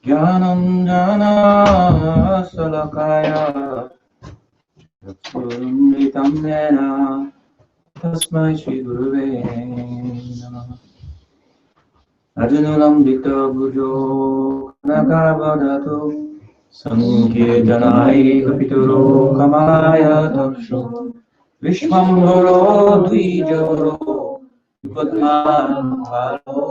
Jnanam jnana salakaya Chakshurumritam yena Tasmai Shri Guruve Namah Ajanulam Dikta Bhujo Kanakavadatu Sankirtanai Kapituro Kamalaya Takshu Vishwambharo Dvijavaro Yupadman Bhalo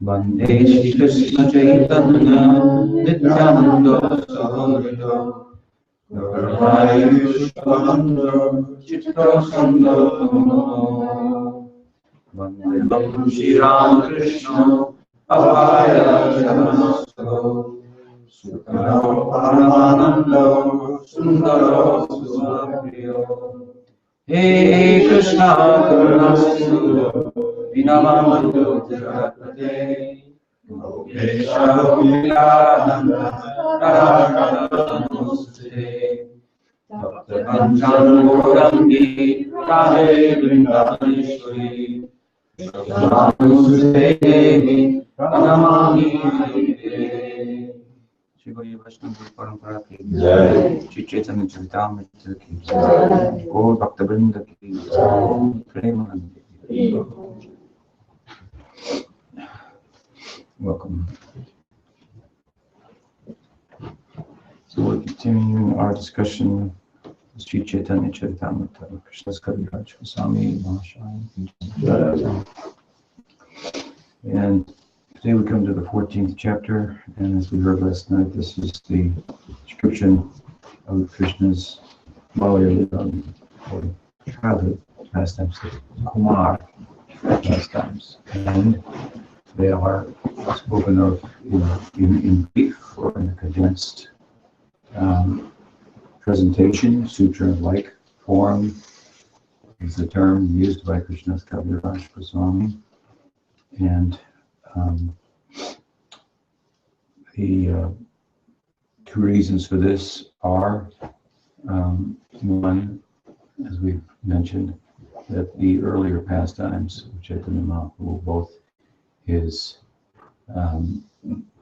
Vande Shri Krishna Chaitanya Nityananda Sahodaya Gauraya Vishwananda Chitra Sangha Vande Shri Ramakrishna Avaya Namasko Sukaro Paramananda Sundaro Susapriyo He Krishna Karuna Sindhu Dinamamando Tirapate Gopesha Gopinanda Radha Namaste Bhakta Kanchan Gaurangi Radhe Vrindavaneshwari Namaste Devi Pranamami Shri Guru Vaishnava Parampara ki Jai Shri Chaitanya Charitamrita ki Jai Gaur Bhakta Vrinda ki Jai Premanande ki Jai. Welcome. So we're continuing our discussion of Sri Chaitanya Charitamrita, Krishna's Kaviraj Swami Mahashaya. And today we come to the 14th chapter, and as we heard last night, this is the description of Krishna's Balyalila, or childhood pastimes, the Kumar pastimes, and they are spoken of in brief or in a condensed presentation. Sutra-like form is the term used by Krishna's Kaviraj Swami, and the two reasons for this are, one, as we've mentioned, that the earlier pastimes of Chaitanya Mahaprabhu, both his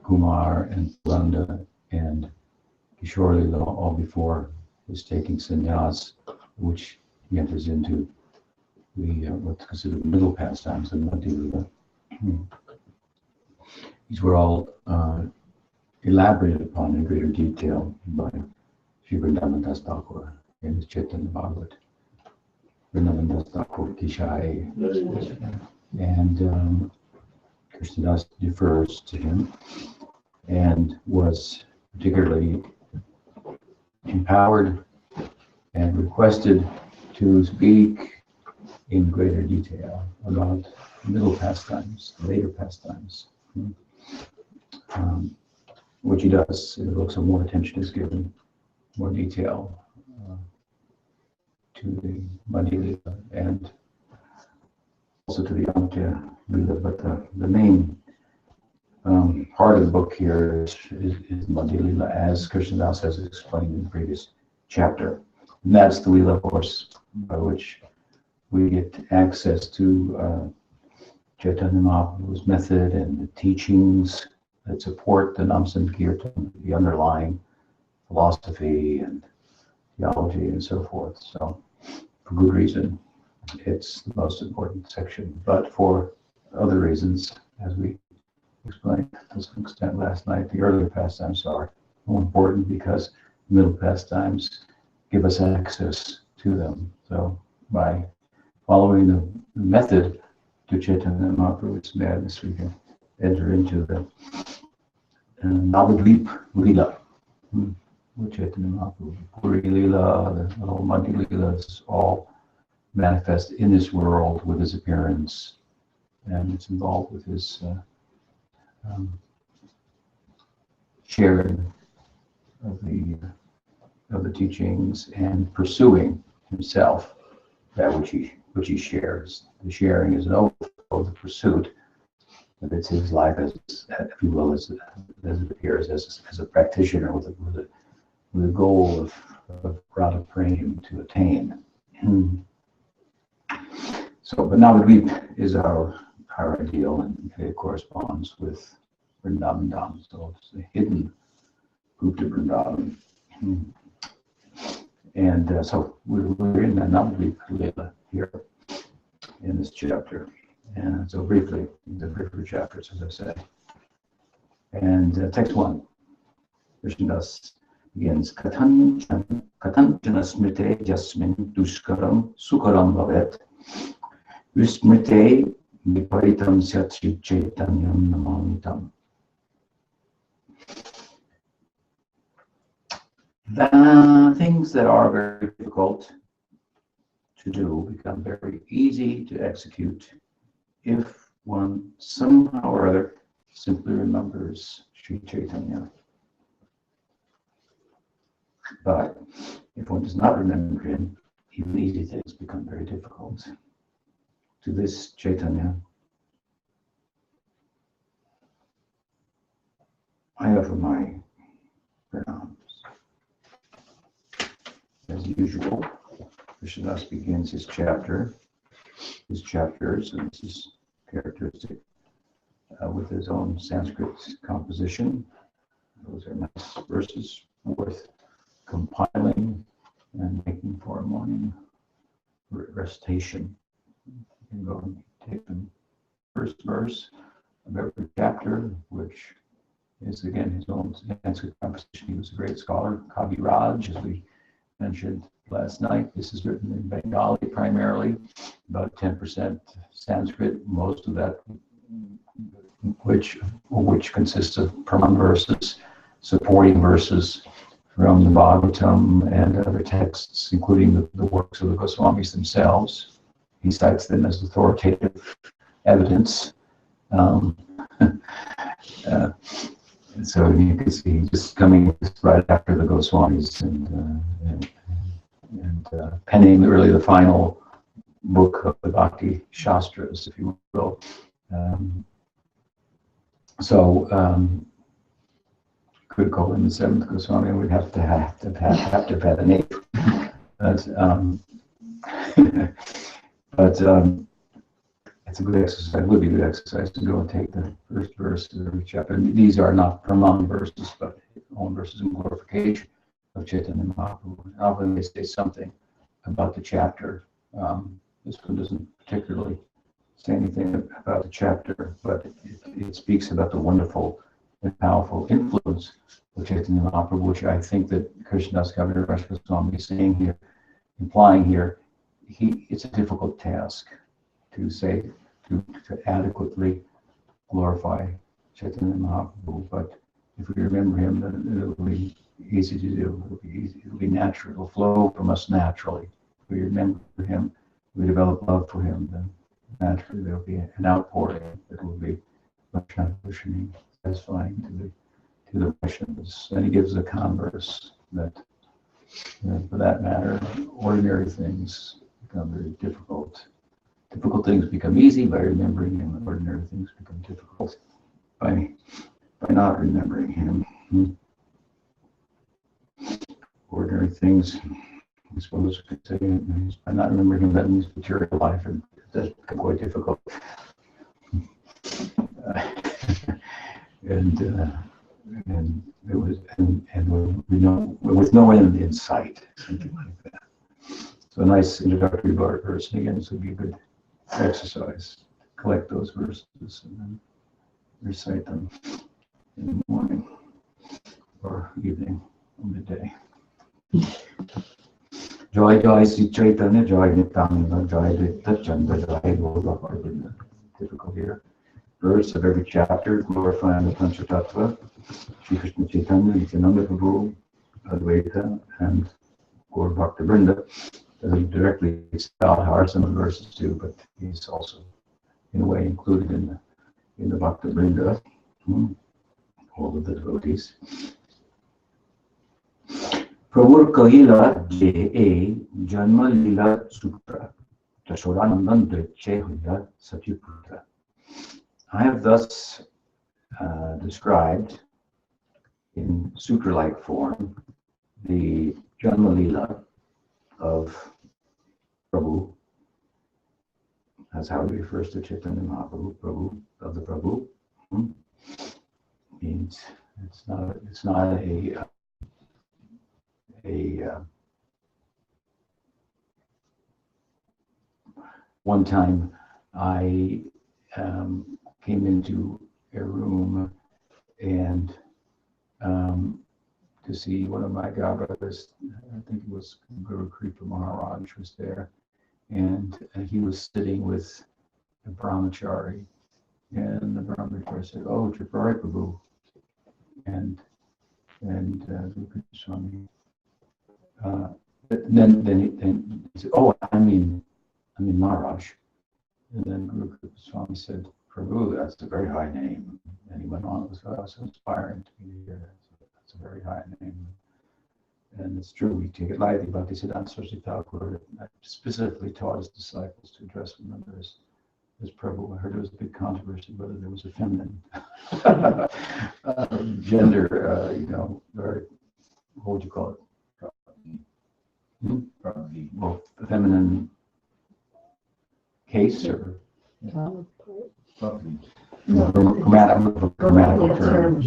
Kumar and Puranda and Kishore Lila, all before his taking sannyas, which he enters into the what's considered middle pastimes of Madhya Lila. These were all elaborated upon in greater detail by Sri Vrindavan Das Thakur in his Chaitanya Bhagavat. Vrindavan Das Thakur Kishai. And Krishnadas defers to him and was particularly empowered and requested to speak in greater detail about middle pastimes, later pastimes, which he does. It looks more attention is given, more detail to the Madhya Lila and also to the Antya Lila, but the main part of the book here is Madhya Lila, as Krishnadas has explained in the previous chapter. And that's the Lila, of course, by which we get access to Chaitanya Mahaprabhu's method and the teachings that support the Nam Sankirtan, the underlying philosophy and theology and so forth. So, for good reason, it's the most important section. But for other reasons, as we explained to some extent last night, the earlier pastimes are more important because middle pastimes give us access to them. So, by following the method to Chaitanya Mahaprabhu's madness, we can enter into the Navadvip Lila, with Chaitanya Mahaprabhu. Puri Lila, the whole Madhya Lilas, all manifest in this world with his appearance, and it's involved with his sharing of the teachings and pursuing himself, that which he shares. The sharing is an overflow, the pursuit, but it's his life as if you will, as it appears as a practitioner with a goal of Radha Prem to attain. So, but Navadvip is our ideal, and it corresponds with Vrindavan Dham. So it's the hidden Gupta Vrindavan. And so we're in the Navadvip Lila here in this chapter. And so briefly, the briefer chapters, as I said. And text 1, Krishnadas begins, Katanchana smrite jasmin duskaram sukaram bhavet vismrite viparitam syat Sri Chaitanyam namamitam. The things that are very difficult to do become very easy to execute if one somehow or other simply remembers Sri Chaitanya. But if one does not remember him, even easy things become very difficult. To this Chaitanya, I offer my pranams. As usual, Krishnadas begins his chapters, and this is characteristic, with his own Sanskrit composition. Those are nice verses worth compiling and making for a morning recitation. You can go and take the first verse of every chapter, which is again his own Sanskrit composition. He was a great scholar, Kavi Raj, as we mentioned last night. This is written in Bengali primarily, about 10% Sanskrit, most of that which consists of Praman verses, supporting verses from the Bhagavatam and other texts, including the works of the Goswamis themselves. He cites them as authoritative evidence. So you can see just coming right after the Goswamis and penning really the final book of the Bhakti Shastras, if you will. Could call him the seventh Goswami, and we'd have to have an eighth. But it's a good exercise. It would be a good exercise to go and take the first verse of every chapter. And these are not Praman verses, but own verses in glorification of Chaitanya Mahaprabhu. Often they say something about the chapter. This one doesn't particularly say anything about the chapter, but it speaks about the wonderful and powerful influence of Chaitanya Mahaprabhu, which I think that Krishnadas Kaviraj Goswami is saying here, implying here. It's a difficult task to adequately glorify Chaitanya Mahaprabhu, but if we remember him, then it'll be easy to do. It'll be natural. It'll flow from us naturally. If we remember him, we develop love for him, then naturally there'll be an outpouring that will be much transitioning, satisfying to the Vaishnavas. And he gives a converse that, for that matter, ordinary things become very difficult. Difficult things become easy by remembering him, and ordinary things become difficult by not remembering him. Ordinary things, I suppose we could say, by not remembering him, that means material life, and that's become quite difficult. We know with no end in sight, something like that. So a nice introductory verse, and again, this would be a good exercise. Collect those verses and then recite them in the morning or evening or midday. Joy, joy, Sri Chaitanya, joy, Nityananda, joy, Advaita Chandra, joy, Gaura Vargana. Typical here. Verse of every chapter, glorifying the Panchatattva, Sri Krishna Chaitanya, Nityananda Prabhu, Advaita, and Gaura Bhakta Vrinda. Doesn't directly spell how are some of the verses too, but he's also, in a way, included in the Bhakta Vrinda, all of the devotees. Prabhu Kahila J.A. Janma Lila Sutra, Tashodanandan Dreche Huya Satyaputra. I have thus described in sutra-like form the Janma Lila of Prabhu. That's how he refers to Chaitanya Mahaprabhu, Prabhu of the Prabhu. Means it's not a one time I came into a room and to see one of my god brothers, I think it was Guru Kripa Maharaj was there, and he was sitting with a brahmachari, and the brahmachari said, "Oh, Tripurari Prabhu," and Guru Swami. Then he said, "Oh, I mean Maharaj." And then Guru Kripa Swami said, "Prabhu, that's a very high name." And he went on. It was so inspiring to me to hear that. That's a very high name. And it's true, we take it lightly, but Siddhanta Saraswati Thakur specifically taught his disciples to address one another as Prabhu. I heard there was a big controversy whether there was a feminine gender, or what would you call it? Probably. Well, feminine case or grammatical term.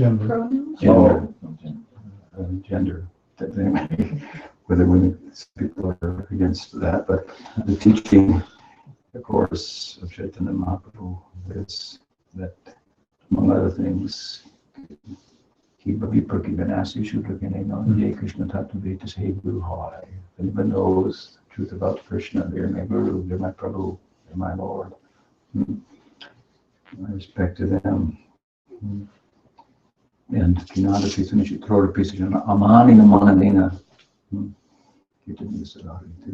Gender. Whether people are against that, but the teaching, of course, of Chaitanya Mahaprabhu is that, among other things, if anyone knows the truth about Krishna, they're my Guru, they're my Prabhu, they're my Lord. My respect to them. And Kinada Pisanishi Trora Pisajana Amani Namanadina to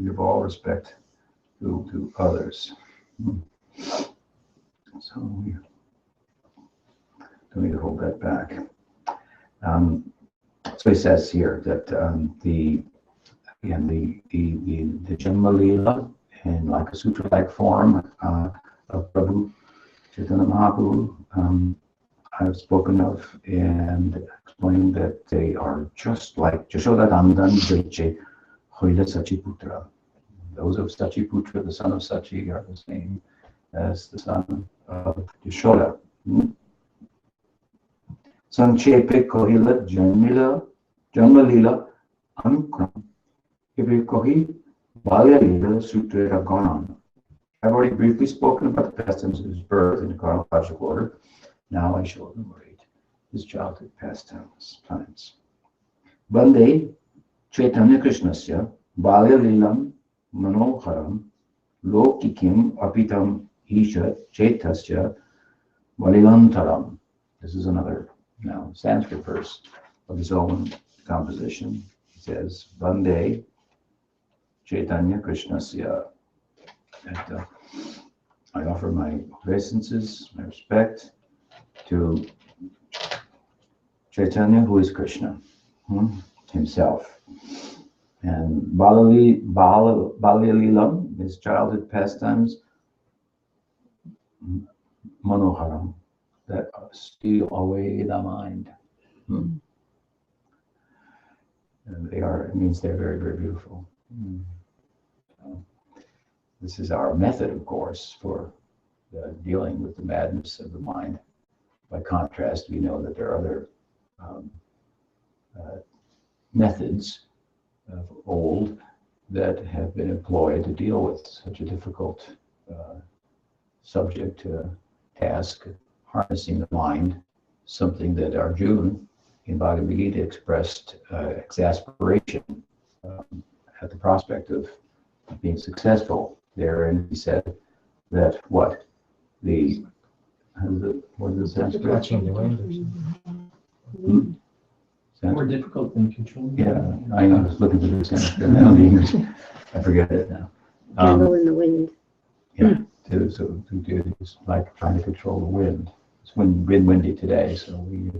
give all respect to others. So we don't need to hold that back. So he says here that the Janma Lila in like a sutra-like form of Prabhu Chaitanya Mahaprabhu, I've spoken of and explained that they are just like Jashoda Nandan Dreche Hoila Sachiputra. Those of Sachiputra, the son of Sachi, are the same as the son of Jashoda. Sanchepe Kohila Janma Lila Anukram Ibi Kohi Balya Lila Sutra Ganan. I've already briefly spoken about the pastimes of his birth in chronological order. Now I shall enumerate his childhood pastimes. Bande Chaitanya Krishnasya Balya Lilam Manoharam Lokikim Apitam Isha Chaitasya Valilantaram. This is another now Sanskrit verse of his own composition. It says, Bande Chaitanya Krishnasya. And I offer my obeisances, my respect to Chaitanya, who is Krishna himself. And Balalilam, his childhood pastimes, Manoharam, that steal away the mind. And it means they're very, very beautiful. This is our method, of course, for dealing with the madness of the mind. By contrast, we know that there are other methods of old that have been employed to deal with such a difficult subject, task, harnessing the mind, something that Arjuna in Bhagavad Gita expressed exasperation at the prospect of being successful there, and he said that what is the Sanskrit? Catching the wind or something. More difficult than controlling. Yeah, I was looking for the Sanskrit now. The English, I forget it now. Candle in the wind. Yeah, so it's like trying to control the wind. It's windy today, so we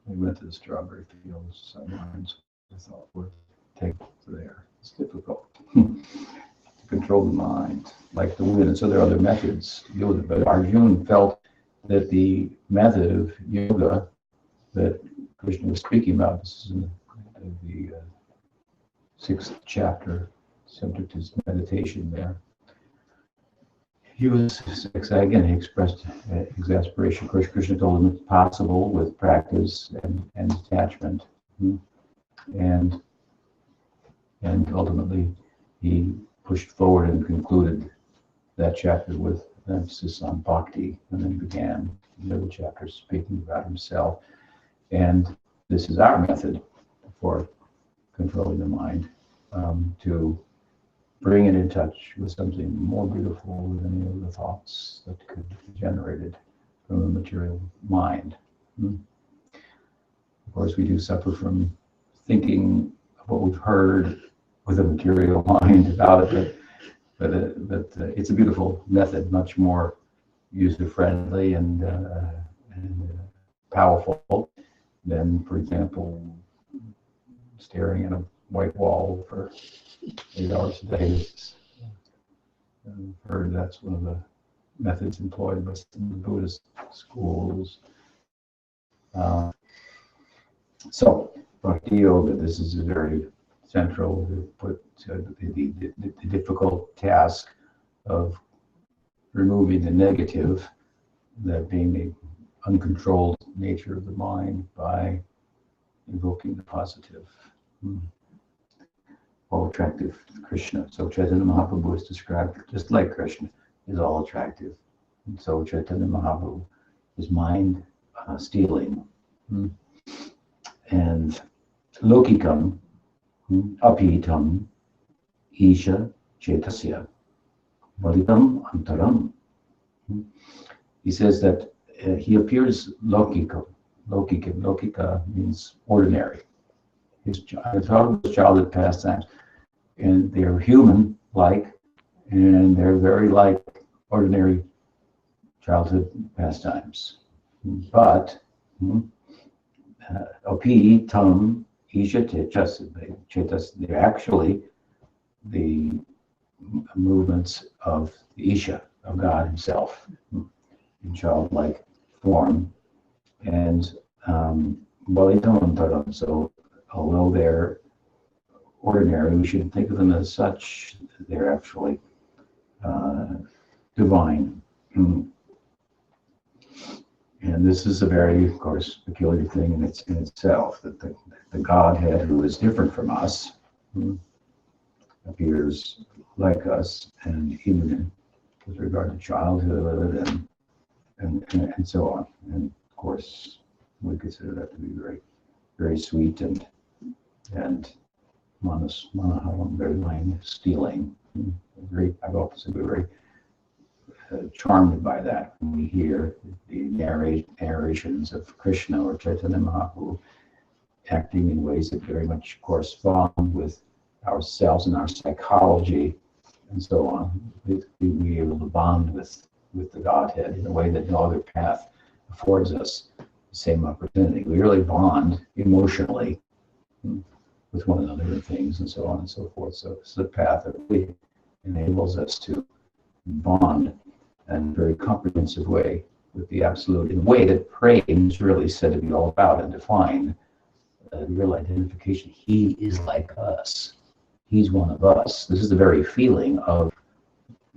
went to the strawberry fields sometimes. I thought were take there. It's difficult to control the mind, like the wind. And so there are other methods to deal with it. But Arjuna felt that the method of yoga that Krishna was speaking about, this is in the 6th chapter, subject is meditation there. He was, again, he expressed exasperation. Of course, Krishna told him it's possible with practice and detachment. And ultimately, he pushed forward and concluded that chapter with emphasis on bhakti, and then began the middle chapter speaking about himself. And this is our method for controlling the mind, to bring it in touch with something more beautiful than any of the thoughts that could be generated from the material mind. Of course, we do suffer from thinking of what we've heard with a material mind about it, but it's a beautiful method, much more user-friendly and powerful than, for example, staring at a white wall for 8 hours a day. I've heard that's one of the methods employed by some of the Buddhist schools. So, Bhakti Yoga, this is a very central, the difficult task of removing the negative, that being the uncontrolled nature of the mind, by invoking the positive. All attractive Krishna. So Chaitanya Mahaprabhu is described just like Krishna is all attractive. And so Chaitanya Mahaprabhu is mind stealing. And lokikam apitam isha chetasya valitam antaram. He says that he appears lokikam. Lokika means ordinary. His childhood pastimes, and they're human-like, and they're very like ordinary childhood pastimes. But api tam isha chetas, they're actually the movements of the Isha, of God Himself, in childlike form, and so although they're ordinary, we shouldn't think of them as such. They're actually divine. And this is a very, of course, peculiar thing in itself, that the Godhead, who is different from us, appears like us, and even with regard to childhood and so on. And of course, we consider that to be very, very sweet and manaharam, very mind stealing. I've often said we're very charmed by that when we hear the narrations of Krishna or Chaitanya Mahaprabhu acting in ways that very much correspond with ourselves and our psychology and so on. We're able to bond with the Godhead in a way that no other path affords us the same opportunity. We really bond emotionally with one another and things and so on and so forth. So this is a path that really enables us to bond in a very comprehensive way with the Absolute, in a way that praying is really said to be all about and defined. The real identification. He is like us. He's one of us. This is the very feeling of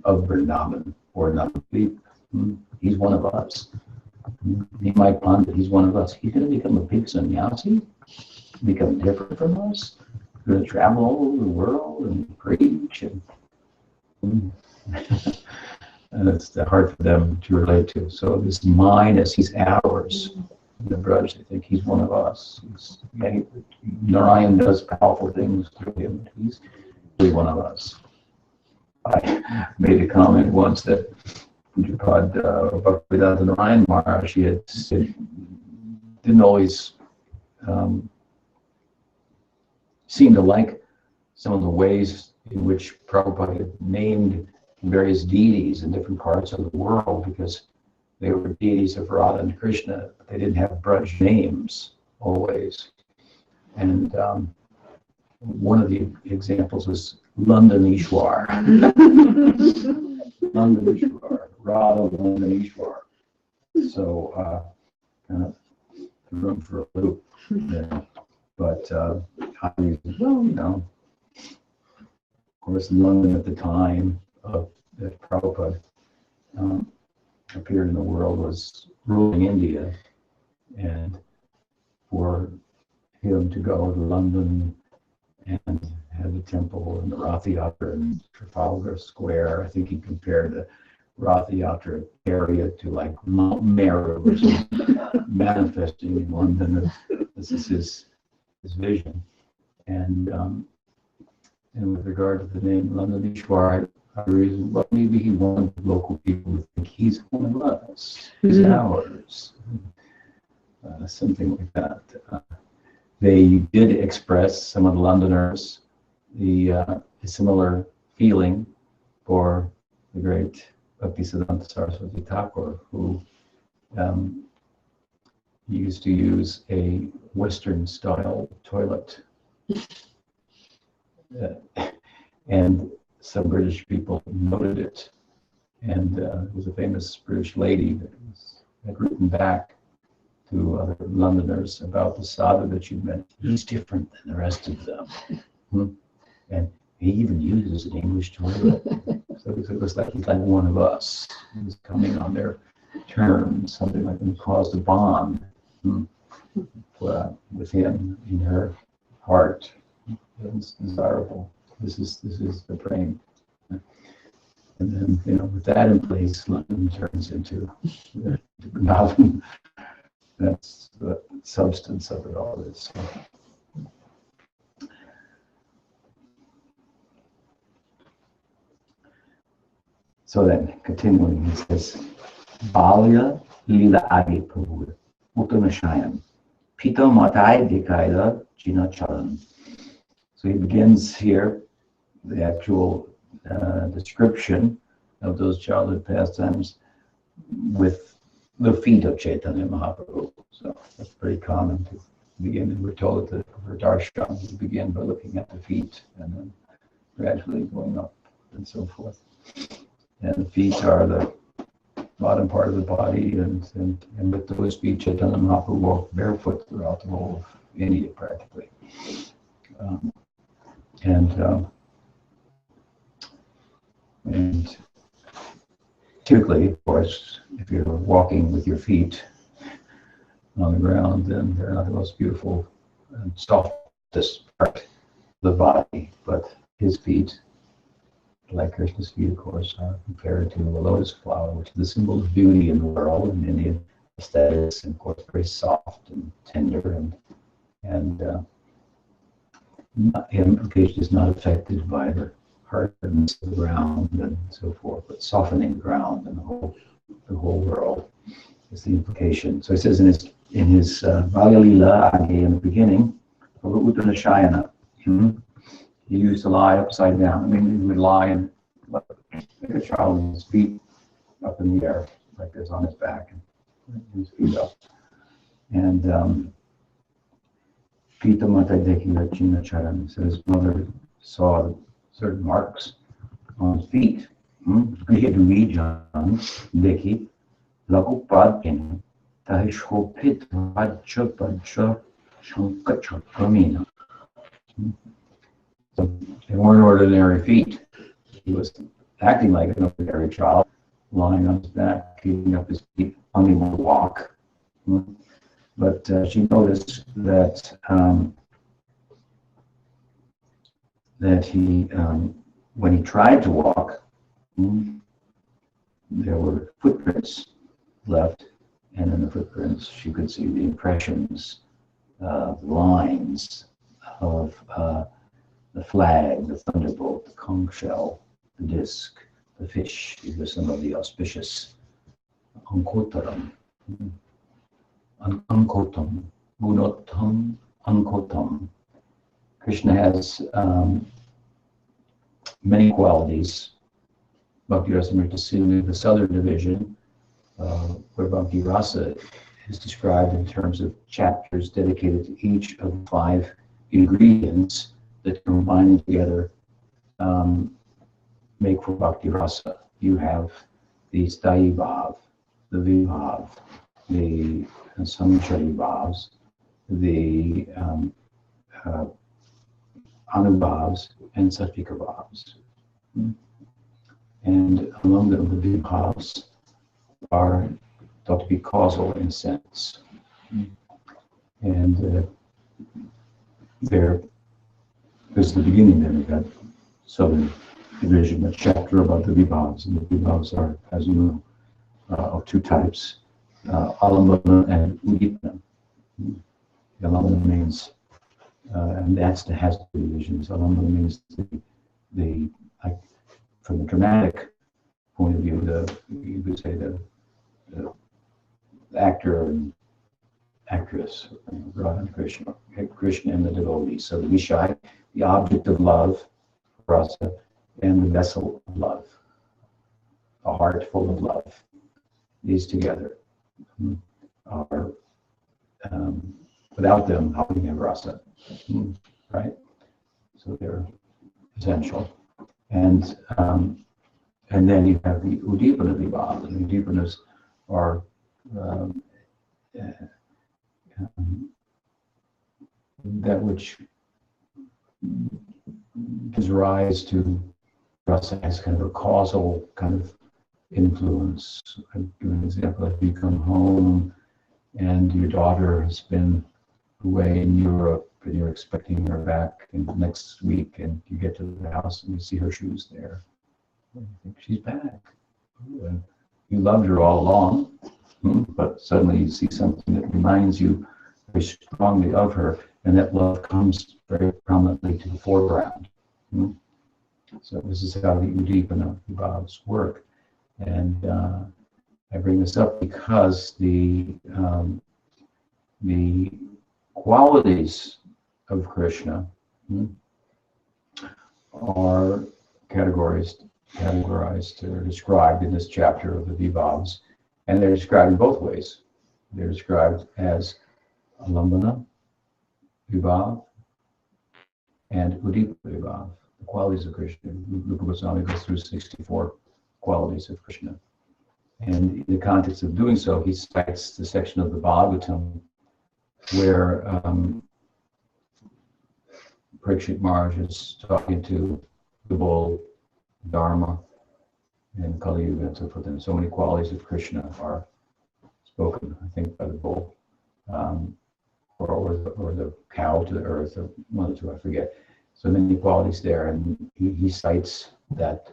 Vrindavan or Navadvip. He's one of us. He might find that he's one of us. He's going to become a big sannyasi, become different from us. He's going to travel all over the world and preach. And it's hard for them to relate to. So this mind, as he's ours, the Braj, they think he's one of us. Narayan does powerful things through him. He's really one of us. I made a comment once that Bhaktivedanta Narayan Maharaj, he had said, didn't always seem to like some of the ways in which Prabhupada had named various deities in different parts of the world, because they were deities of Radha and Krishna, but they didn't have Braj names always. And one of the examples is London Ishwar. London Ishwar, Radha London Ishwar. So kind of room for a loop there. But well, of course, London at the time that Prabhupada appeared in the world was ruling India, and for him to go to London and have the temple and the Rath Yatra in Trafalgar Square, I think he compared the Rath Yatra area to like Mount Meru, which is manifesting in London. This is his vision. And with regard to the name London Ishwar, well, maybe he wanted local people to think he's one of us, he's ours, something like that. They did express, some of the Londoners, the similar feeling for the great Bhaktisiddhanta Saraswati Thakur, who used to use a Western-style toilet. And some British people noted it. And there was a famous British lady that had written back to other Londoners about the sadhu that she'd met. He's different than the rest of them. And he even uses an English toilet. So it was like he's like one of us. He was coming on their terms, something like that caused a bond with him in her heart. It was desirable. This is the frame. And then, with that in place, London turns into Malvern. That's the substance of it all is. So then, continuing, he says, Balya Lila Agi Prabhu, Uttanashayam, Pita Matai Dikaida Jina Charan. So he begins here the actual description of those childhood pastimes with the feet of Chaitanya Mahaprabhu. So that's pretty common to begin. And we're told that for darshan, to begin by looking at the feet and then gradually going up and so forth. And the feet are the bottom part of the body, and with those feet, Chaitanya Mahaprabhu walked barefoot throughout the whole of India practically. And typically, of course, if you're walking with your feet on the ground, then they're not the most beautiful and softest part of the body. But his feet, like Krishna's feet, of course, are compared to a lotus flower, which is the symbol of beauty in the world in Indian aesthetics, and of course, very soft and tender, and implication is not affected by the hardness of the ground and so forth, but softening the ground and the whole world is the implication. So he says in his Balya Lila Agi in the beginning, Uttanashayana, he used to lie upside down. I mean, he would lie and like a child with his feet up in the air, like this on his back, and his feet up. And Pita Mata Dekila China Charan, so his mother saw certain marks on his feet. He had to read John Deki, Lagupad Tahishopit Vacha Shankachakramina. So they weren't ordinary feet. He was acting like an ordinary child, lying on his back, keeping up his feet, unable to walk. But she noticed that he, when he tried to walk, there were footprints left, and in the footprints she could see the impressions, lines of the flag, the thunderbolt, the conch shell, the disc, the fish. These are some of the auspicious ankotaram. Ankotam, Gunotam, Ankotam. Krishna has many qualities. Bhakti Rasamrita Sindhu, the southern division, where Bhakti Rasa is described in terms of chapters dedicated to each of the 5 ingredients that combining together make for bhakti rasa. You have the sthayi bhav, the vibhav, the samachari bhavs, the anubhavs, and satvika bhavs. And among them, the vibhavs are thought to be causal in a sense. And there's the beginning then of that southern division, a chapter about the vibhavs. And the vibhavs are, as you know, of two types, alambana and udipana. Alambana means, and that's the has two divisions. Alambana means the like, from the dramatic point of view, you could say the actor and actress, Radha and Krishna and the devotees. So the Vishai, the object of love, rasa, and the vessel of love, a heart full of love. These together are, without them, how can you have rasa? Right? So they're essential. And then you have the udipana vibhav. And the udipanas are that which gives rise to rasa as kind of a causal kind of influence. I'll give an example. If you come home and your daughter has been away in Europe and you're expecting her back next week, and you get to the house and you see her shoes there, and you think she's back. And you loved her all along, but suddenly you see something that reminds you very strongly of her, and that love comes very prominently to the foreground. So this is how the udipana vibhavs work. And I bring this up because the qualities of Krishna are categorized or described in this chapter of the vibhavs, and they're described in both ways. They're described as alambana vibhav and udipana vibhav, the qualities of Krishna. Rupa Goswami goes through 64 qualities of Krishna. And in the context of doing so, he cites the section of the Bhagavatam where Parikshit Maharaj is talking to the bull, Dharma, and Kali Yuga and so forth. And so many qualities of Krishna are spoken, I think, by the bull, or the cow to the earth, or one or two, I forget. So many qualities there, and he cites that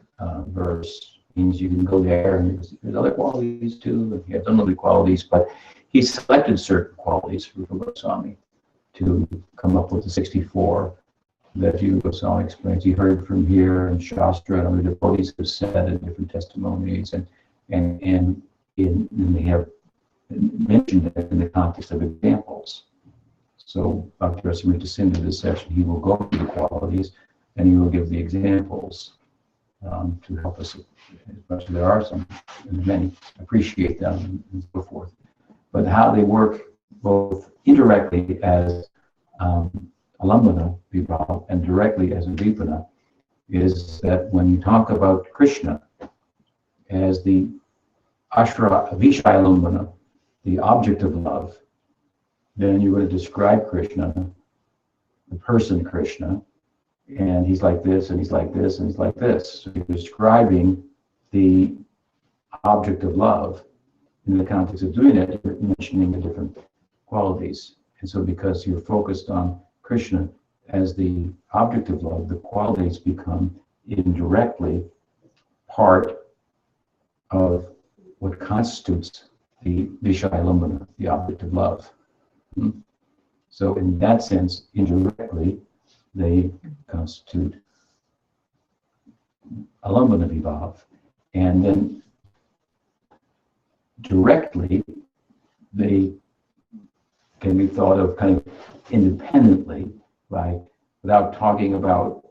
verse. Means you can go there, and there's other qualities too, and he has other qualities, but he selected certain qualities for Rupa Goswami to come up with the 64 that Rupa Goswami explains. He heard from here, and Shastra and other devotees have said in different testimonies, and they have mentioned it in the context of examples. So Dr. Rasamrita Sindhu, this section, he will go through the qualities, and he will give the examples to help us, as much as there are some, and many, appreciate them and so forth. But how they work both indirectly as alambana vibhav and directly as udipana is that when you talk about Krishna as the Vishayalambana, the object of love, then you're going to describe Krishna, the person Krishna, and he's like this, and he's like this, and he's like this. So you're describing the object of love. In the context of doing it, you're mentioning the different qualities. And so because you're focused on Krishna as the object of love, the qualities become indirectly part of what constitutes the Vishayalambana, the object of love. So in that sense, indirectly, they constitute alambana vibhav. And then directly, they can be thought of kind of independently, like without talking about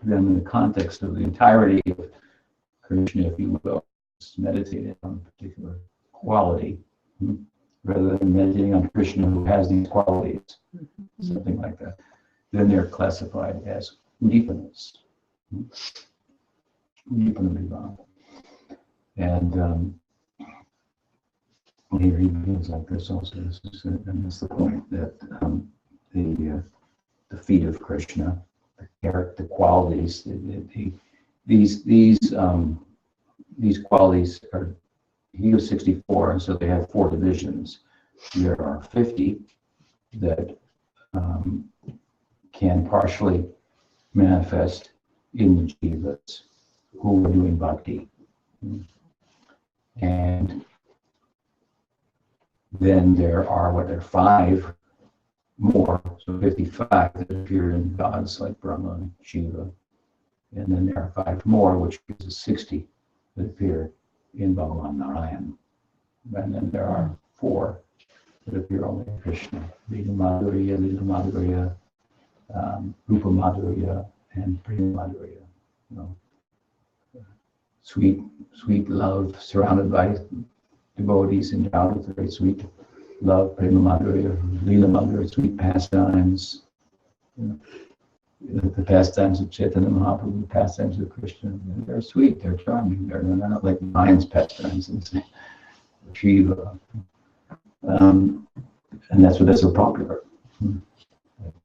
them in the context of the entirety of Krishna, if you will, meditating on a particular quality, rather than meditating on Krishna who has these qualities, something like that. then they're classified as Udipanas. Udipana. And here he begins like this also. And that's the point that the feet of Krishna, the character, the qualities, these qualities are. He was 64, and so they have 4 divisions. There are 50 that can partially manifest in the jivas who are doing bhakti. And then there are 5 more, so 55 that appear in gods like Brahma and Shiva. And then there are 5 more, which gives us 60 that appear in Bhagavan Narayan. And then there are 4 that appear only in Krishna: Lila Madhurya, Rupa Madhurya, and Prema Madhurya. You know, sweet love surrounded by devotees endowed with very sweet love, Prema Madhurya, Lila Madhurya, sweet pastimes. You know, the pastimes of Chaitanya Mahaprabhu, the pastimes of Krishna, they're sweet, they're charming, they're not like Narayan's pastimes and Shiva. And that's why they're so popular.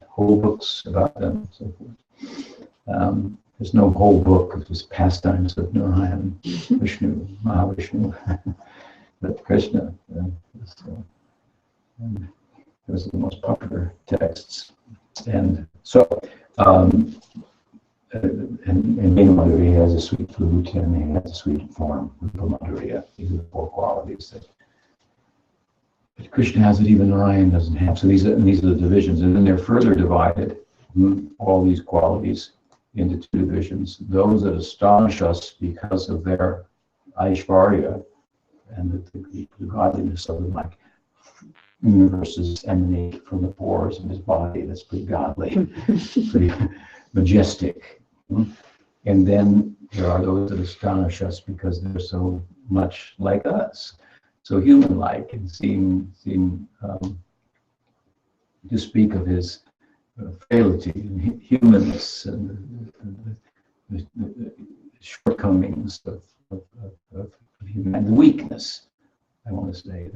Whole books about them and so forth. There's no whole book of just pastimes of Narayan, Vishnu, Mahavishnu, but Krishna. Those are the most popular texts. And so, and Madhurya has a sweet flute and he has a sweet form, Rupa Madhurya. These are the 4 qualities that Krishna has that even Narayan doesn't have. So these are the divisions, and then they're further divided, all these qualities, into 2 divisions. Those that astonish us because of their Aishvarya and the godliness of them, like universes emanate from the pores of his body. That's pretty godly, pretty majestic. And then there are those that astonish us because they're so much like us, so human-like, and seem to speak of his frailty and humanness and the shortcomings of humanity, the weakness, I want to say.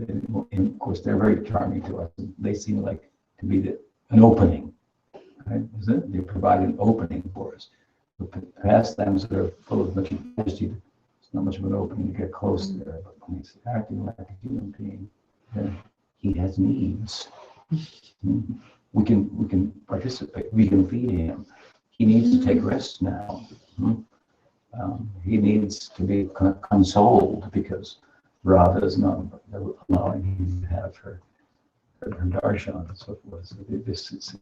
And of course, they're very charming to us. They seem like to be an opening, right? Isn't it? They provide an opening for us. The pastimes that are full of much majesty, it's not much of an opening to get close there. But when he's acting like a human being, he has needs. We can participate. We can feed him. He needs to take rest now. He needs to be consoled because Radha is not allowing him to have her darshan and so forth. So this is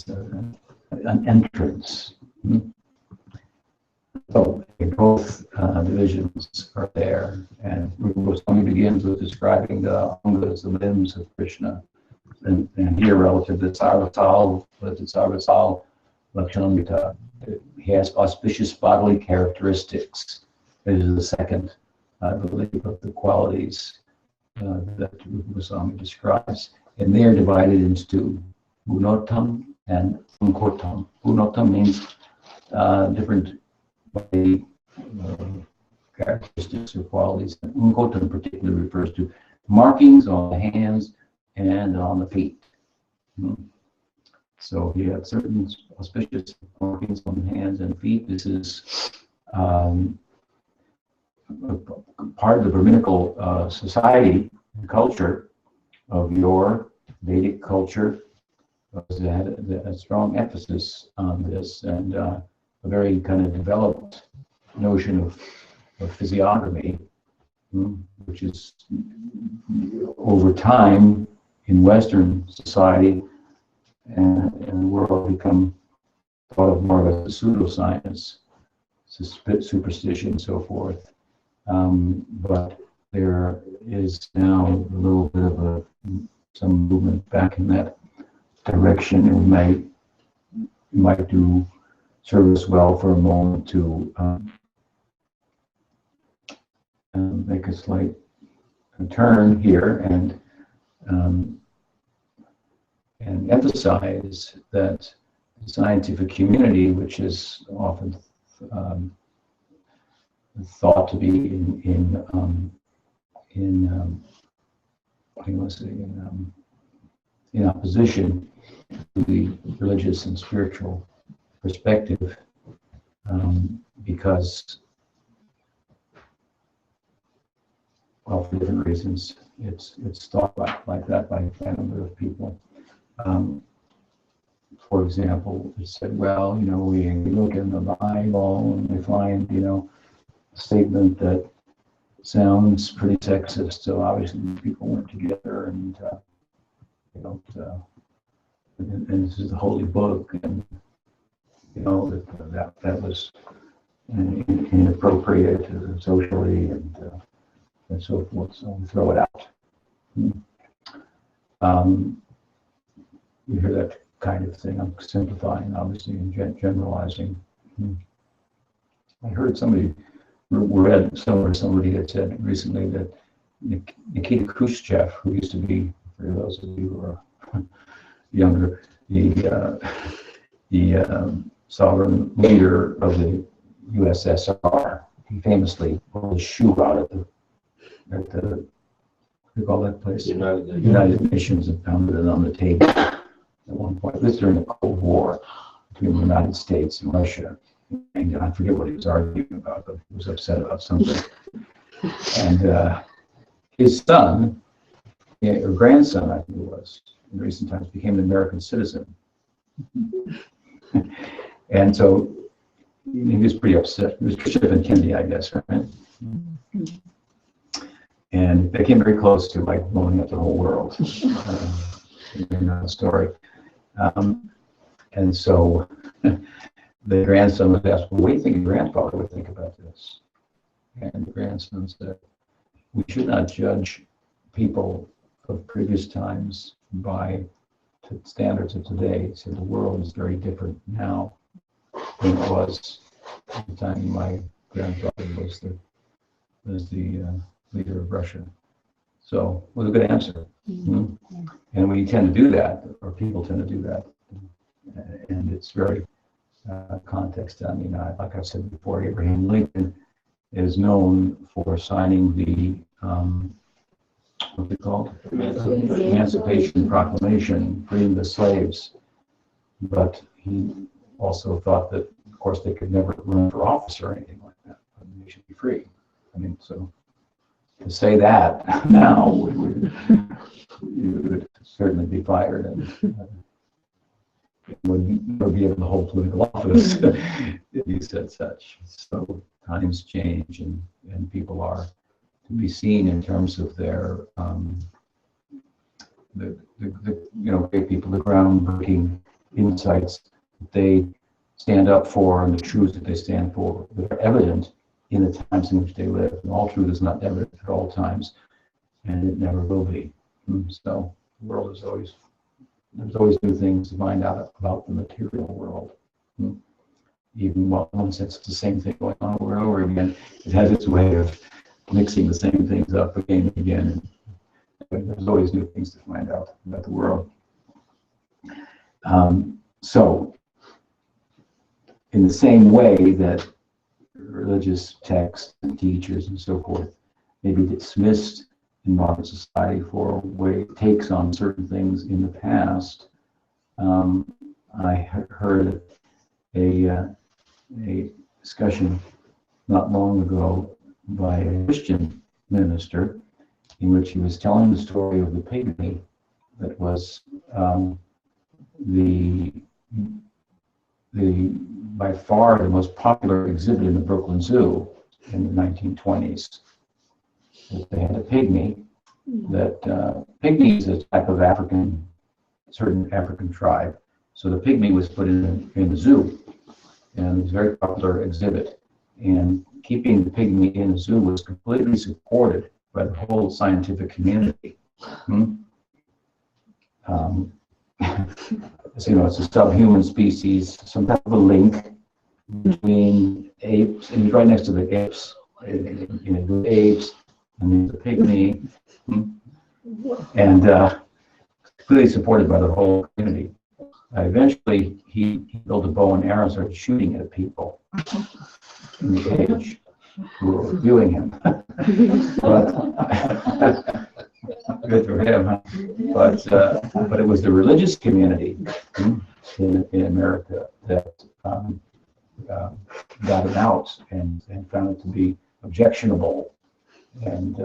an entrance. So both divisions are there, and Swami begins with describing the angas, the limbs of Krishna, and here relative to Sarvasal Lakshanamrita, he has auspicious bodily characteristics. This is the second, I believe, of the qualities that Swami describes, and they are divided into Gunotam and Unkotam. Gunotam means different body characteristics or qualities, and Unkotam particularly refers to markings on the hands and on the feet. So he had certain auspicious markings on the hands and feet. This is part of the Brahminical society and culture of your Vedic culture. Had a strong emphasis on this, and a very kind of developed notion of physiognomy, which is over time in Western society and the world become thought of more of a pseudoscience, superstition, and so forth. But there is now a little bit of some movement back in that direction, and might do serve us well for a moment to make a slight turn here and emphasize that the scientific community, which is often thought to be in opposition to the religious and spiritual perspective, because, well, for different reasons, it's thought like that by a number of people. For example, it said, well, we look in the Bible and we find, a statement that sounds pretty sexist, so obviously people weren't together, and they don't, and this is the holy book, and that was inappropriate socially, and so forth. So we throw it out. You hear that kind of thing. I'm simplifying, obviously, and generalizing. I heard read somewhere somebody had said recently that Nikita Khrushchev, who used to be, for those of you who are younger, the sovereign leader of the USSR, he famously pulled his shoe out at the what do you call that place? United Nations, and pounded it on the table at one point. This during the Cold War between the United States and Russia. And I forget what he was arguing about, but he was upset about something. And his son, or grandson, I think it was, in recent times became an American citizen. And so he was pretty upset. It was Khrushchev and Kennedy, I guess, right? And they came very close to like blowing up the whole world. You know the story. And so the grandson was asked, well, what do you think your grandfather would think about this? And the grandson said, we should not judge people of previous times by standards of today. So the world is very different now than it was at the time my grandfather was the leader of Russia. So it was a good answer. Mm-hmm. And we tend to do that, or people tend to do that. And it's very context. I mean, like I said before, Abraham Lincoln is known for signing the what's it called? Emancipation Proclamation, freeing the slaves. But he also thought that, of course, they could never run for office or anything like that. They should be free. I mean, so to say that now would certainly be fired and wouldn't be able to hold political office if you said such. So times change, and people are to be seen in terms of their the great people, the groundbreaking insights that they stand up for and the truths that they stand for that are evident in the times in which they live. And all truth is not evident at all times, and it never will be. So the world is always, there's always new things to find out about the material world. Even while one sense it's the same thing going on over and over again, it has its way of mixing the same things up again and again. And there's always new things to find out about the world. So, in the same way that religious texts and teachers and so forth may be dismissed in modern society for way it takes on certain things in the past, I heard a discussion not long ago by a Christian minister in which he was telling the story of the pygmy that was by far the most popular exhibit in the Brooklyn Zoo in the 1920s. They had a pygmy that pygmy is a type of certain African tribe. So the pygmy was put in the zoo, and it was a very popular exhibit. And keeping the pygmy in the zoo was completely supported by the whole scientific community. So, it's a subhuman species, some type of a link between apes, and right next to the apes, the apes, and the pygmy. And completely supported by the whole community. Eventually, he built a bow and arrow and started shooting at people in the cage who were viewing him. But good for him. Huh? But it was the religious community in America that got him out and found it to be objectionable, and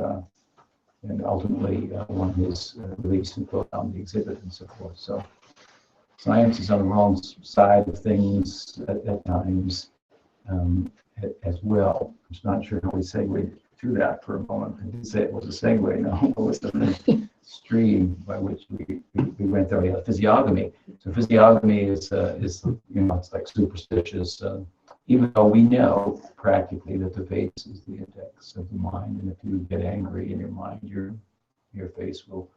ultimately won his release and put on the exhibit and so forth. So science is on the wrong side of things at times as well. I'm just not sure how we segued through that for a moment. I didn't say it was a segue. No, it was the stream by which we went there. Yeah, physiognomy. So physiognomy is it's like superstitious. Even though we know practically that the face is the index of the mind, and if you get angry in your mind, your face will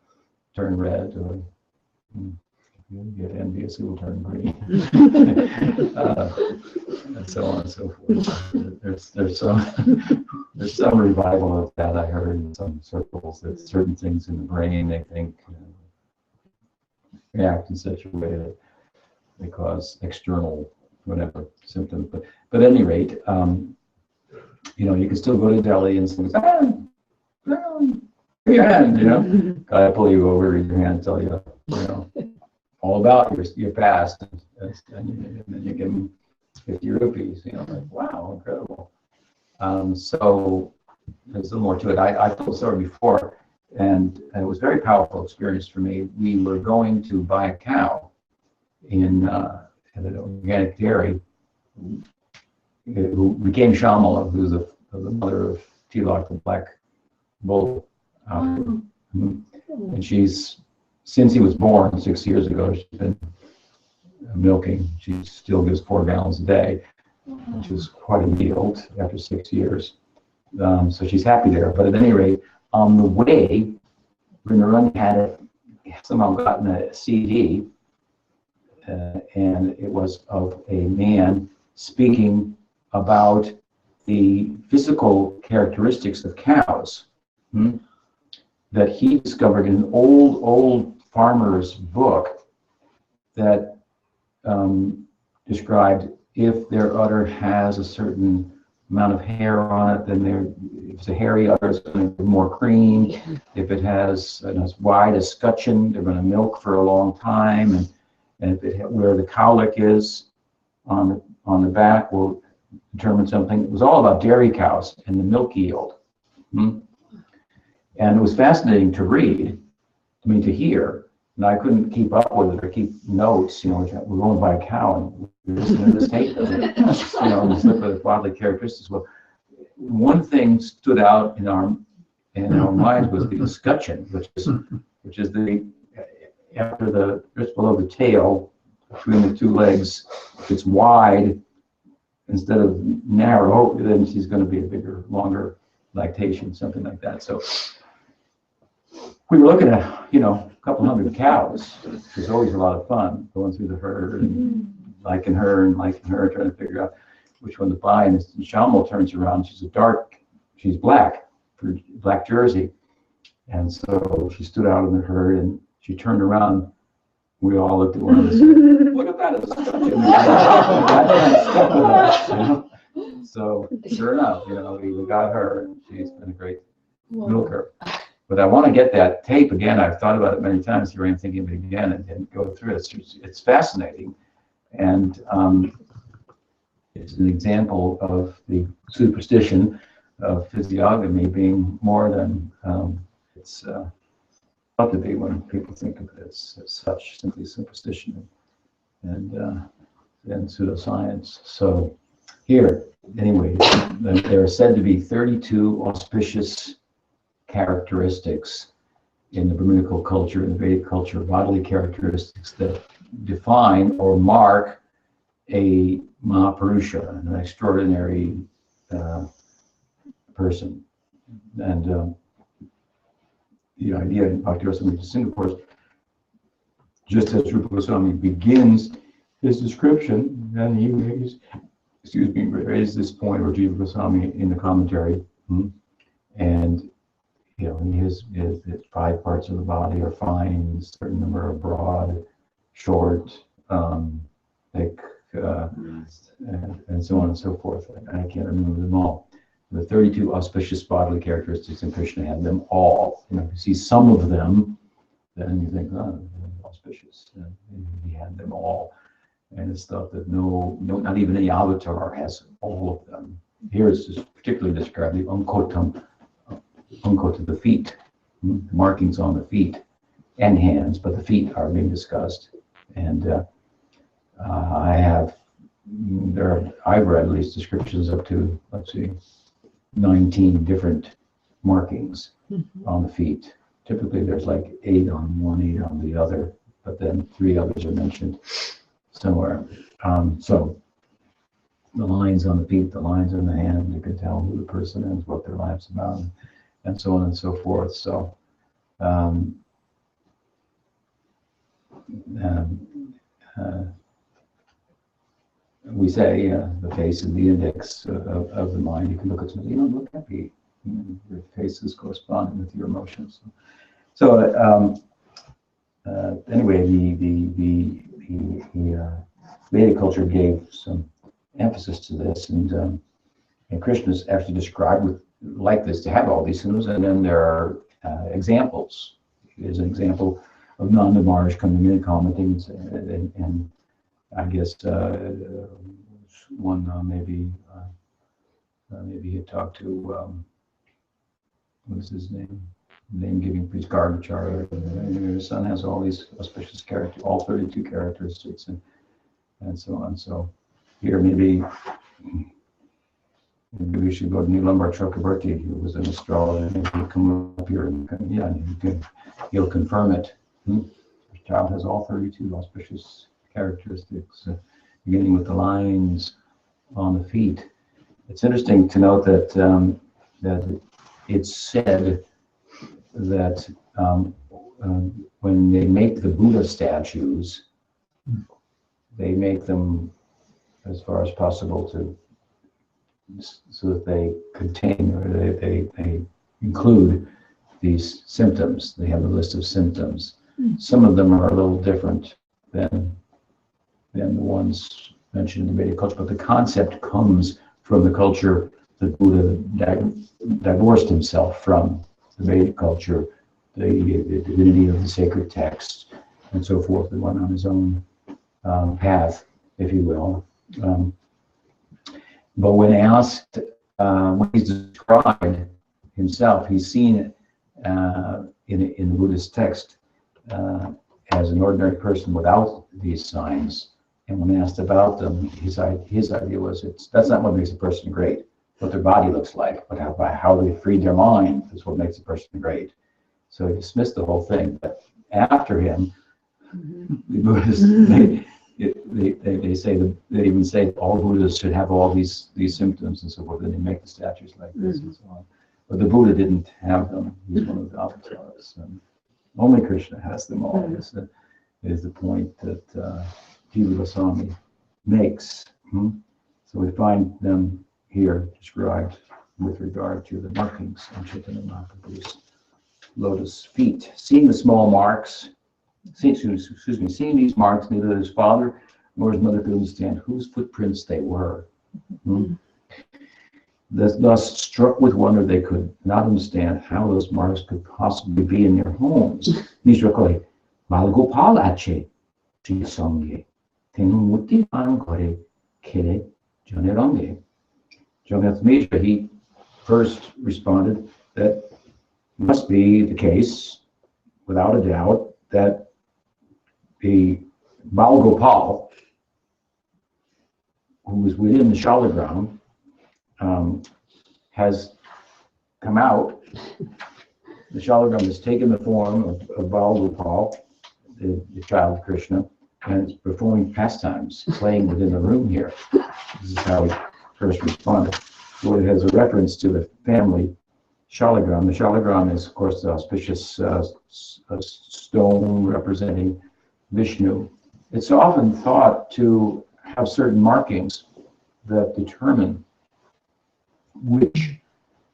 turn red, or if you get envious, it will turn green, and so on and so forth. There's some revival of that I heard in some circles, that certain things in the brain they think react in such a way that they cause external whatever symptoms. But at any rate, you can still go to Delhi and say, your hand, I pull you over, your hand, tell you, all about your past, and then you give them 50 rupees, like, wow, incredible. So there's a little more to it. I told the story before, and it was a very powerful experience for me. We were going to buy a cow in an organic dairy, who became Shamala, who's the mother of Tilak, the black bull. And she's, since he was born 6 years ago, she's been milking. She still gives 4 gallons a day, which is quite a yield after 6 years. So she's happy there. But at any rate, on the way, Vrindavan had somehow gotten a CD, and it was of a man speaking about the physical characteristics of cows that he discovered in an old farmer's book that described if their udder has a certain amount of hair on it, then if it's a hairy udder, it's going to be more cream. If it has as wide a scutcheon, they're going to milk for a long time, and where the cowlick is on the back will determine something. It was all about dairy cows and the milk yield. And it was fascinating to read, to hear, and I couldn't keep up with it or keep notes. We're going to buy a cow and we're listening to this tape of it. This look at the bodily characteristics. Well, one thing stood out in our minds was the scutcheon, which is the after just below the tail, between the two legs, if it's wide instead of narrow, then she's going to be a bigger, longer lactation, something like that. So we were looking at, a couple hundred cows. It was always a lot of fun going through the herd and liking her, trying to figure out which one to buy. And Shamal turns around. She's black, for black jersey. And so she stood out in the herd and she turned around. We all looked at one of us. Look at that! So sure enough, we got her. She's been a great milker. But I want to get that tape again. I've thought about it many times. Here I am thinking of it again and go through it. It's fascinating, and it's an example of the superstition of physiognomy being more than it's thought to be when people think of it as such, simply superstition and pseudoscience. So here, anyway, there are said to be 32 auspicious characteristics in the Brahminical culture and the Vedic culture, bodily characteristics that define or mark a Mahapurusha, an extraordinary person. And the idea in Bhakti-rasa in Singapore, just as Rupa Goswami begins his description, and he raised this point, or Jiva Goswami in the commentary, and his 5 parts of the body are fine, a certain number are broad, short, thick, and so on and so forth. I can't remember them all. The 32 auspicious bodily characteristics in Krishna had them all. If you see some of them, then you think, oh, they're auspicious. He had them all. And it's thought that no, not even any avatar has all of them. Here it's just particularly described the unkotam, unkota, the feet, markings on the feet and hands, but the feet are being discussed. And I've read at least descriptions up to, 19 different markings on the feet. Typically there's like 8 on one, 8 on the other, but then 3 others are mentioned somewhere. So the lines on the feet, the lines on the hand, you can tell who the person is, what their life's about, and so on and so forth. So we say the face is the index of the mind. You can look at something, you don't look happy. Your face is corresponding with your emotions. So anyway, the Vedic culture gave some emphasis to this, and Krishna is actually described like this, to have all these symbols, and then there are examples. There's an example of Nanda Maharaj coming in and commenting, and I guess one maybe he had talked to what's his name? Name-giving priest Gargacharya. His son has all these auspicious characters, all 32 characteristics, and so on. So here maybe we should go to Nilambar Chakrabarti, who was an astrologer, and he'll come up here and he'll confirm it. The child has all 32 auspicious characteristics, beginning with the lines on the feet. It's interesting to note that that it's said that when they make the Buddha statues, they make them as far as possible so that they contain, or they include these symptoms. They have a list of symptoms. Some of them are a little different than the ones mentioned in the Vedic culture, but the concept comes from the culture that Buddha divorced himself from, the Vedic culture, the divinity of the sacred text, and so forth. He went on his own path, if you will. But when asked, when he's described himself, he's seen in the Buddhist text as an ordinary person without these signs. And when asked about them, his idea was that's not what makes a person great, what their body looks like, but how they freed their mind is what makes a person great. So he dismissed the whole thing. But after him, the Buddhists, they even say all Buddhas should have all these symptoms and so forth, and they make the statues like this and so on. But the Buddha didn't have them. He's one of the avatars. And only Krishna has them all. This is the point that Jiva Swami makes. So we find them here described with regard to the markings on Chaitanya Mahaprabhu's lotus feet. Seeing the small marks, seeing these marks, neither his father nor his mother could understand whose footprints they were. Thus, struck with wonder, they could not understand how those marks could possibly be in their homes. Nishrakoi, Balgopal Ache, Chisange, Tenuti Angore, Kere, Janerange. Jagannath Mishra, he first responded that it must be the case, without a doubt, that the Balgopal, who was within the Shalagram, has come out. The Shalagram has taken the form of Balgopal, the child of Krishna, and it's performing pastimes, playing within the room here. This is how he first responded. So it has a reference to the family Shalagram. The Shalagram is, of course, the auspicious stone representing Vishnu. It's often thought to have certain markings that determine which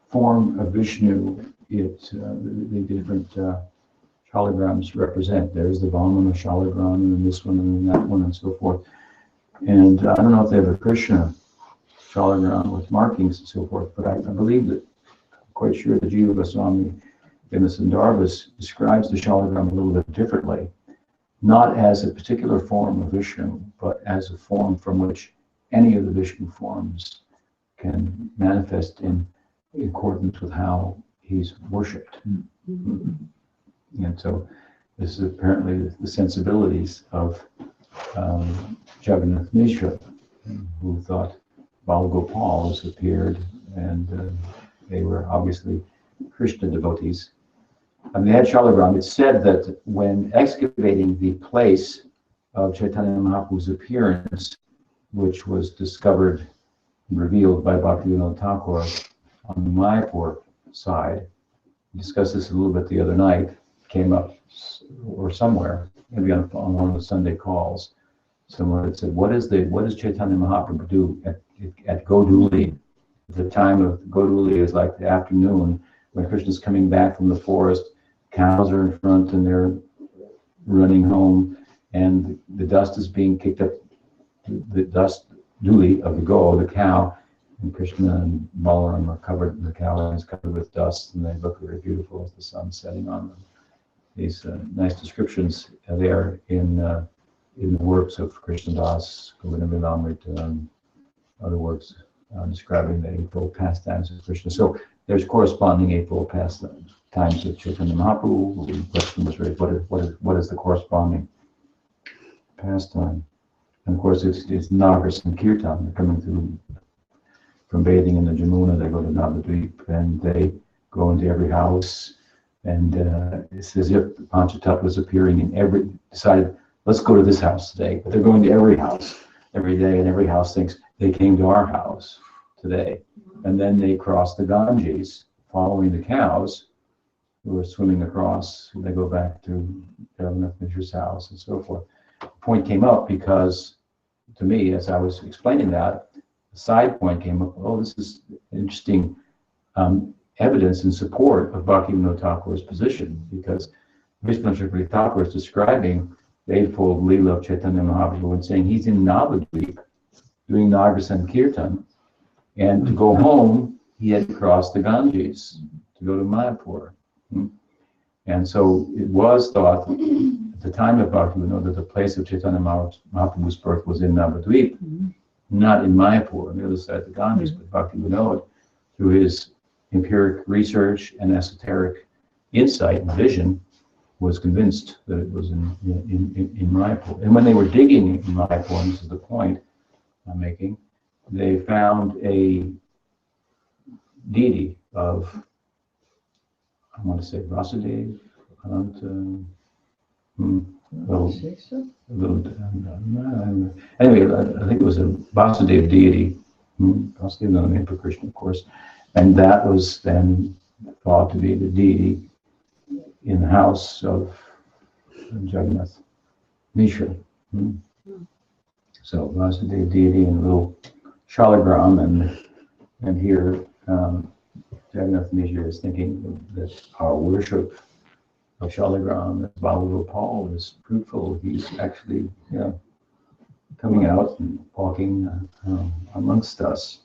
form of Vishnu the different shalograms represent. There's the Vamana shalagram, and this one, and that one, and so forth. And I don't know if they have a Krishna shalagram with markings and so forth, but I believe that, I'm quite sure that Jiva Goswami in the Sandarbhas describes the shalagram a little bit differently, not as a particular form of Vishnu, but as a form from which any of the Vishnu forms can manifest in accordance with how he's worshipped. Mm-hmm. And so this is apparently the sensibilities of Jagannath Mishra, who thought Bal Gopals appeared, and they were obviously Krishna devotees. And they had shalagram. It's said that when excavating the place of Chaitanya Mahaprabhu's appearance, which was discovered and revealed by Bhaktivinoda Thakur on the Mayapur side, we discussed this a little bit the other night, came up or somewhere, maybe on one of the Sunday calls, somewhere that said, what does Chaitanya Mahaprabhu do at Goduli? The time of Goduli is like the afternoon when Krishna's coming back from the forest. Cows are in front and they're running home, and the dust is being kicked up, the dust duli of the cow, and Krishna and Balaram are covered, the cow is covered with dust, and they look very beautiful as the sun setting on them. These nice descriptions are there in the works of Krishna Das, Govinda Vilamrita, and other works describing the eightfold pastimes of Krishna. So there's corresponding eightfold pastimes of Chaitanya Mahaprabhu. The question was raised, what is the corresponding pastime? And of course, it's Nagas and Kirtan. They're coming through from bathing in the Jamuna. They go to Navadvip, and they go into every house. And it's as if the Panchatattva is appearing in decided, let's go to this house today. But they're going to every house every day, and every house thinks they came to our house today. And then they cross the Ganges, following the cows who are swimming across. They go back to Jagannath Mishra's house and so forth. The point came up because, to me, as I was explaining that, a side point came up, this is interesting evidence in support of Bhaktivinoda Thakur's position, because Vishnu Thakur is describing the eightfold Leela of Chaitanya Mahaprabhu and saying he's in Navadvip doing Naga Sankirtan, and to go home, he had to cross the Ganges to go to Mayapur. And so it was thought at the time of Bhaktivinoda that the place of Chaitanya Mahaprabhu's birth was in Navadvip, not in Mayapur, on the other side of the Ganges, but Bhaktivinoda, through his empiric research and esoteric insight and vision, was convinced that it was in Mayapur. And when they were digging in Mayapur, and this is the point I'm making, they found a deity of, I want to say Vasudeva, anyway, I think it was a Vasudeva deity, Vasudeva, another name for Krishna, of course, and that was then thought to be the deity in the house of Jagannath Mishra. So Vasudeva deity in a little shalagram, and here Jagannath Mishra is thinking that our worship of shalagram, as Balagopal, is fruitful. He's actually coming out and walking amongst us.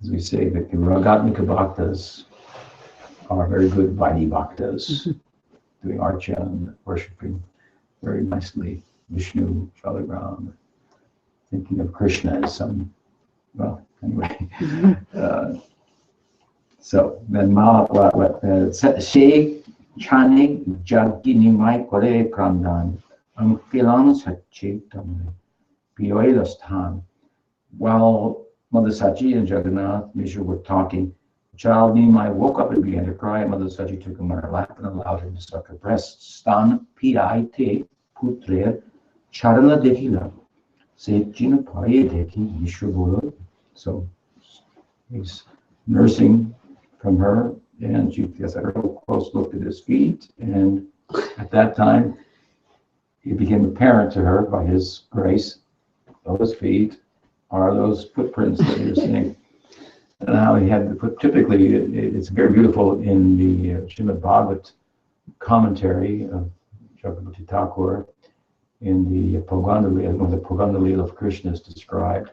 As we say, that the Ragatmika Bhaktas are very good Vaidhi Bhaktas, doing archa and worshipping very nicely Vishnu, shalagram, thinking of Krishna as some, well, anyway. So then She Chanik Jagini Mai Kore Krandan, Filan Sachitam, Pioilastan. While Mother Sachi and Jagannath Mishra were talking, child Nimai woke up and began to cry. Mother Sachi took him on her lap and allowed him to suck her breast. Stan Pi Te Putre Charana Dekila. Sechina Paye Deki Mishra Bolo. So he's nursing from her, and she gets a real close look at his feet. And at that time, it became apparent to her by his grace, those feet are those footprints that you're seeing. and how he had to put, typically, it's very beautiful in the Srimad Bhagavat commentary of Chakrabarti Thakur in the Poganda Leela, when the Poganda Leela of Krishna is described,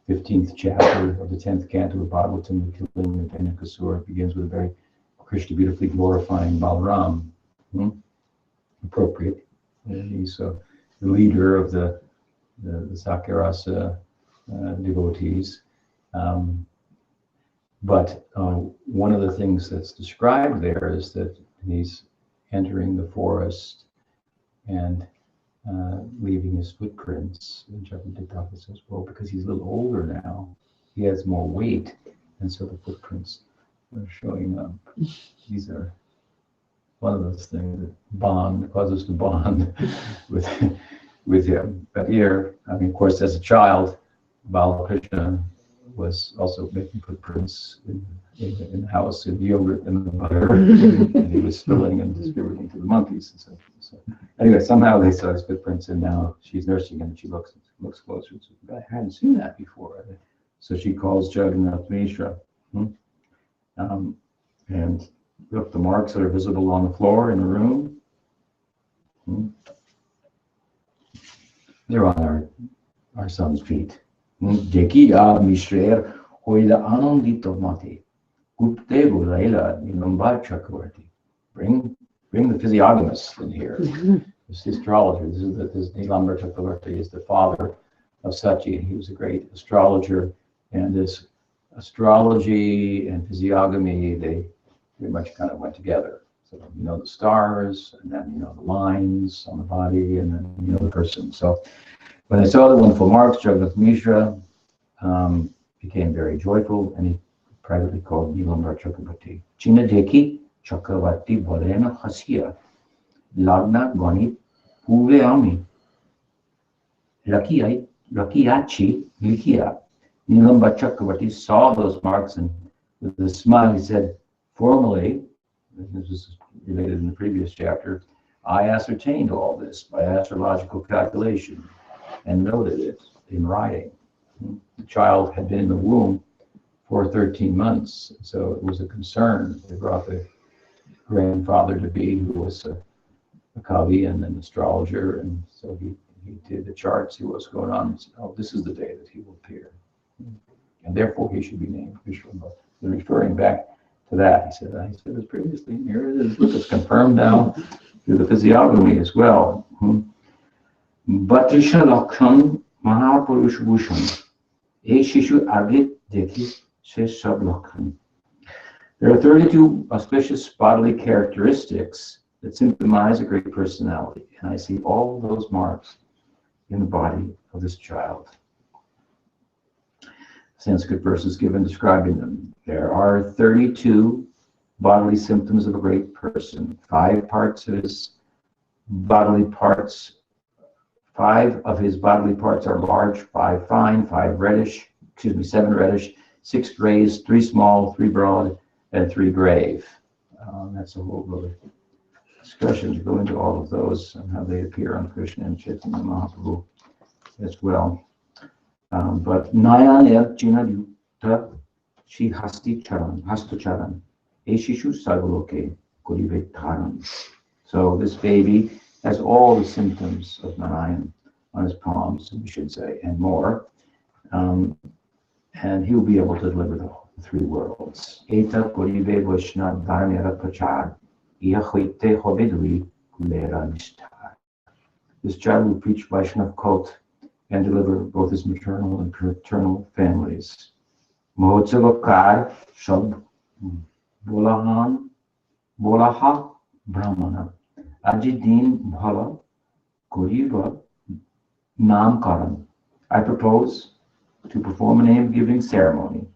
15th chapter of the 10th canto of Bhagavatam, the killing of Dhanakasura, begins with a very Krishna beautifully glorifying Balaram. Appropriate. And he's the leader of the Sakyarasa devotees. But one of the things that's described there is that he's entering the forest and leaving his footprints. And Chakrabarti Thakur says, well, because he's a little older now, he has more weight, and so the footprints are showing up. These are one of those things that causes to bond with him. But here, I mean, of course, as a child, Balakrishna was also making footprints in the house, in the yogurt and the butter, and he was spilling and distributing to the monkeys. And so anyway, somehow they saw his footprints, and now she's nursing him, and she looks closer and says, I hadn't seen that before. So she calls Jagannath Mishra. And look, the marks that are visible on the floor in the room, they're on our son's feet. Jekiya Mishrer Hoida Anandito Mati. Guptevu Laila Nimamba Chakravarti. Bring the physiognomist in here. This is the astrologer. This Nilambar Chakravarti is the father of Sachi, and he was a great astrologer. And this astrology and physiognomy, they pretty much kind of went together. So you know the stars, and then you know the lines on the body, and then you know the person. So when they saw the wonderful marks, Jagannath Mishra became very joyful, and he privately called Nilambar Chakravarti. China Deki Chakravarti Bolena Hasia Lagna Gani Puve Ami Lakiachi Likia. Nilambar Chakravarti saw those marks, and with a smile he said, formally, this is related in the previous chapter, I ascertained all this by astrological calculation and noted it in writing. The child had been in the womb for 13 months, so it was a concern. They brought the grandfather-to-be, who was a Kavi and an astrologer, and so he did the chart, see what's going on, and said, oh, this is the day that he will appear. And therefore he should be named Vishwambara. They're referring back to that. He said it was previously, here it is. Look, it's confirmed now through the physiognomy as well. Batisha Lakhan Mahapurush Bhushan. E Shishu Agit Deki Sheshab Lakhan. There are 32 auspicious bodily characteristics that symptomize a great personality. And I see all those marks in the body of this child. Sanskrit verses given describing them. There are 32 bodily symptoms of a great person. 5 parts of his bodily parts. 5 of his bodily parts are large, 5 fine, 7 reddish, 6 grays, 3 small, 3 broad, and 3 grave. That's a whole other discussion to go into all of those and how they appear on Krishna and Chaitanya Mahaprabhu as well. But Nayan China Yukta Shi Hasti Charan, Hastacharan, Eshishu Sarvaloke Kurive Dharan. So this baby has all the symptoms of Narayan on his palms, we should say, and more. And he will be able to deliver the 3 worlds. Eta Kurive Vaishna Dharmera Prachar, Iahuite Hovedui Kulera Nishtar. This child will preach Vaishnav cult and deliver both his maternal and paternal families. Mohotsavakar Shab Bolaha Brahmana Ajidin Bhala Kuriva Namkaran. I propose to perform a name-giving ceremony.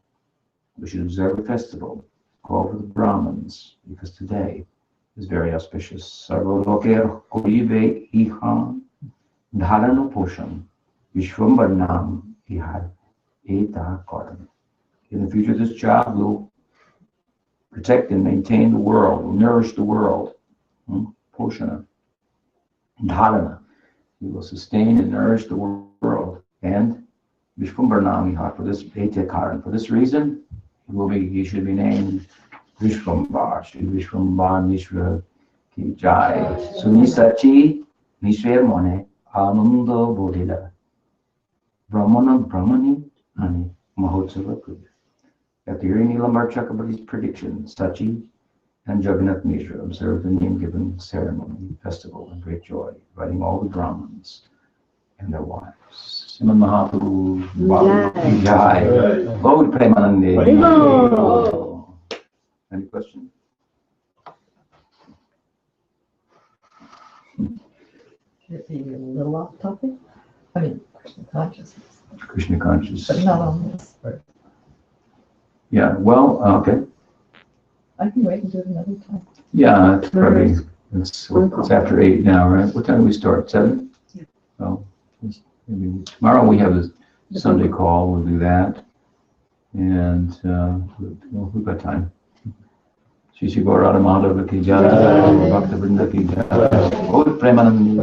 We should observe a festival, call for the Brahmins, because today is very auspicious. Sarvaloker Kurive Ihan Dharano Posham Vishwambarnam Ihad Eta Karan. In the future, this child will protect and maintain the world, will nourish the world. Poshana. Dharana. He will sustain and nourish the world. And Vishwambarnam Ihad, for this Eta Karan. For this reason, he should be named Vishwambar, Shri Vishwambar Mishra Ki Jai. Suni Sachi Mishra Mone Ananda Bodhila Brahmana Brahmani Ani Mahotsava Puja. After hearing Nilambar Chakrabarti's prediction, Sachi and Jagannath Mishra observed the name-given ceremony, festival, in great joy, inviting all the Brahmins and their wives. Srimad Mahaprabhu Jai. Lord Premanande. Any questions? Maybe a little off topic. I mean, Krishna consciousness, Krishna conscious. but not on this. Yeah, well, okay. I can wait and do it another time. Yeah, it's probably, it's after 8 now, right? What time do we start? 7? Yeah. So, maybe tomorrow we have a Sunday call, we'll do that. And, we've got time. Shri Shri Gaurada Madhava Ki Jai, Bhakta Vrinda Ki Jai, Gaur Premanand.